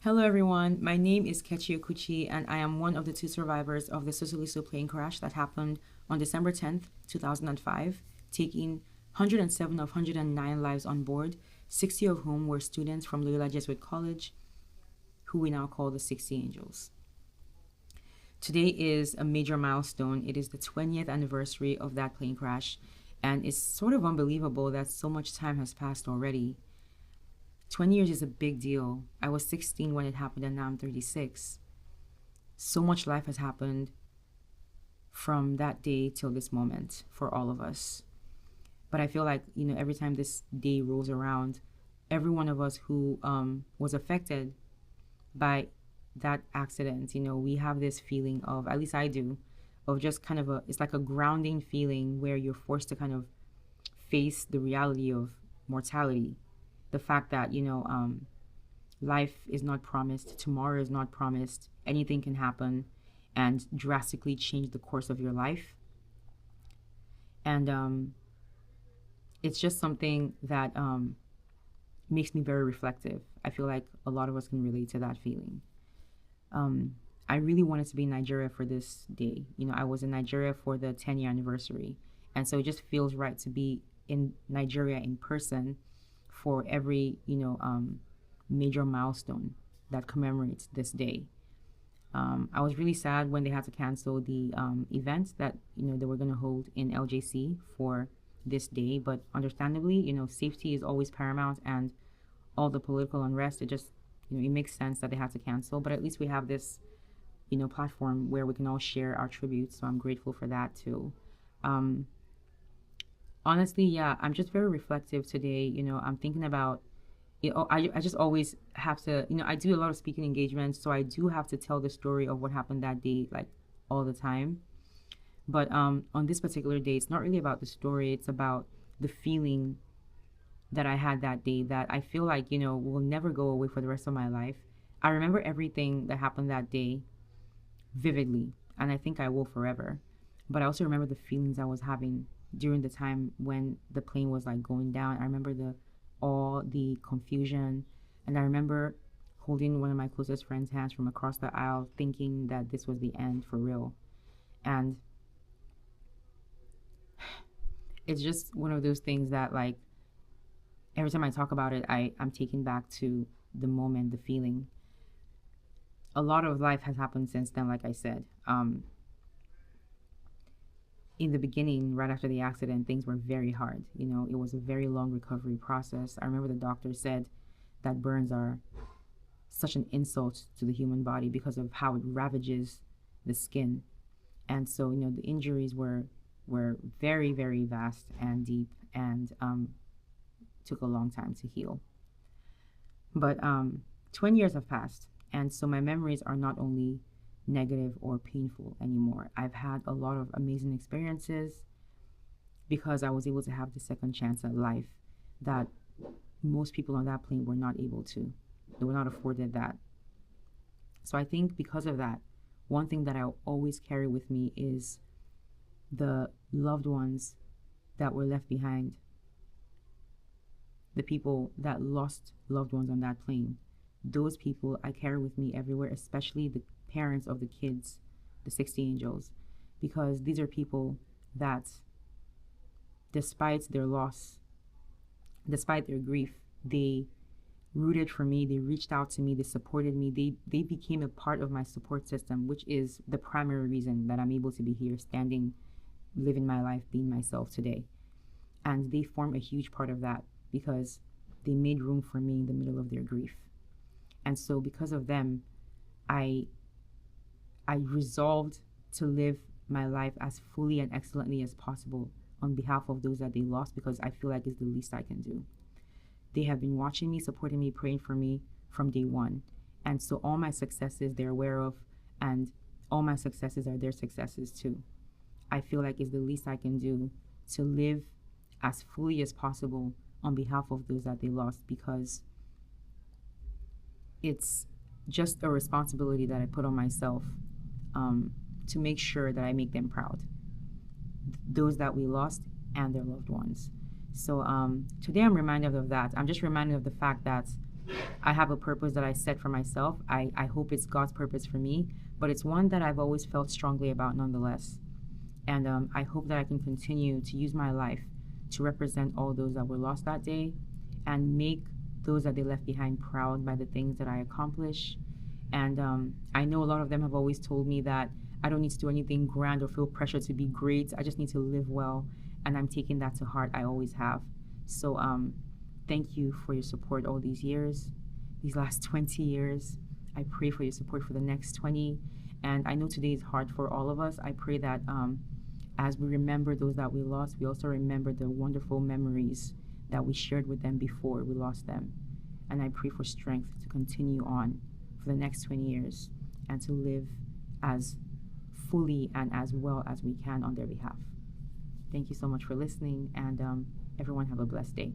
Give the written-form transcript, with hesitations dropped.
Hello, everyone. My name is Kechi Okwuchi, and I am one of the two survivors of the Sosoliso plane crash that happened on December 10th, 2005, taking 107 of 109 lives on board, 60 of whom were students from Loyola Jesuit College, who we now call the 60 Angels. Today is a major milestone. It is the 20th anniversary of that plane crash, and it's sort of unbelievable that so much time has passed already. 20 years is a big deal. I was 16 when it happened, and now I'm 36. So much life has happened from that day till this moment for all of us. But I feel like, every time this day rolls around, every one of us who was affected by that accident, we have this feeling of, at least I do, of just kind of it's like a grounding feeling where you're forced to kind of face the reality of mortality. The fact that, life is not promised, tomorrow is not promised, anything can happen and drastically change the course of your life. And it's just something that makes me very reflective. I feel like a lot of us can relate to that feeling. I really wanted to be in Nigeria for this day. I was in Nigeria for the 10-year anniversary. And so it just feels right to be in Nigeria in person for every, major milestone that commemorates this day. I was really sad when they had to cancel the event that, they were going to hold in LJC for this day. But understandably, safety is always paramount, and all the political unrest, it just, it makes sense that they had to cancel. But at least we have this, platform where we can all share our tributes. So I'm grateful for that too. Um, Honestly, yeah, I'm just very reflective today. I'm thinking about, I just always have to, I do a lot of speaking engagements, so I do have to tell the story of what happened that day, like all the time. But on this particular day, it's not really about the story, it's about the feeling that I had that day that I feel like, will never go away for the rest of my life. I remember everything that happened that day vividly, and I think I will forever. But I also remember the feelings I was having during the time when the plane was like going down. I remember all the confusion, and I remember holding one of my closest friends' hands from across the aisle, thinking that this was the end for real. And it's just one of those things that, like, every time I talk about it, I'm taken back to the moment, the feeling. A lot of life has happened since then, like I said. In the beginning, right after the accident, things were very hard. It was a very long recovery process. I remember the doctor said that burns are such an insult to the human body because of how it ravages the skin. And so, the injuries were very, very vast and deep, and took a long time to heal. But 20 years have passed, and so my memories are not only negative or painful anymore. I've had a lot of amazing experiences because I was able to have the second chance at life that most people on that plane were not able to. They were not afforded that. So I think because of that, one thing that I'll always carry with me is the loved ones that were left behind, the people that lost loved ones on that plane. Those people I carry with me everywhere, especially the parents of the kids, the 60 angels, because these are people that, despite their loss, despite their grief, they rooted for me, they reached out to me, they supported me, they became a part of my support system, which is the primary reason that I'm able to be here, standing, living my life, being myself today. And they form a huge part of that because they made room for me in the middle of their grief. And so because of them, I resolved to live my life as fully and excellently as possible on behalf of those that they lost, because I feel like it's the least I can do. They have been watching me, supporting me, praying for me from day one. And so all my successes they're aware of, and all my successes are their successes too. I feel like it's the least I can do to live as fully as possible on behalf of those that they lost, because it's just a responsibility that I put on myself, to make sure that I make them proud, those that we lost and their loved ones. So today I'm reminded of that. I'm just reminded of the fact that I have a purpose that I set for myself. I hope it's God's purpose for me, but it's one that I've always felt strongly about nonetheless. And I hope that I can continue to use my life to represent all those that were lost that day and make those that they left behind proud by the things that I accomplish. And I know a lot of them have always told me that I don't need to do anything grand or feel pressure to be great. I just need to live well. And I'm taking that to heart. I always have. So thank you for your support all these years, these last 20 years. I pray for your support for the next 20. And I know today is hard for all of us. I pray that as we remember those that we lost, we also remember the wonderful memories that we shared with them before we lost them. And I pray for strength to continue on for the next 20 years and to live as fully and as well as we can on their behalf. Thank you so much for listening, and everyone have a blessed day.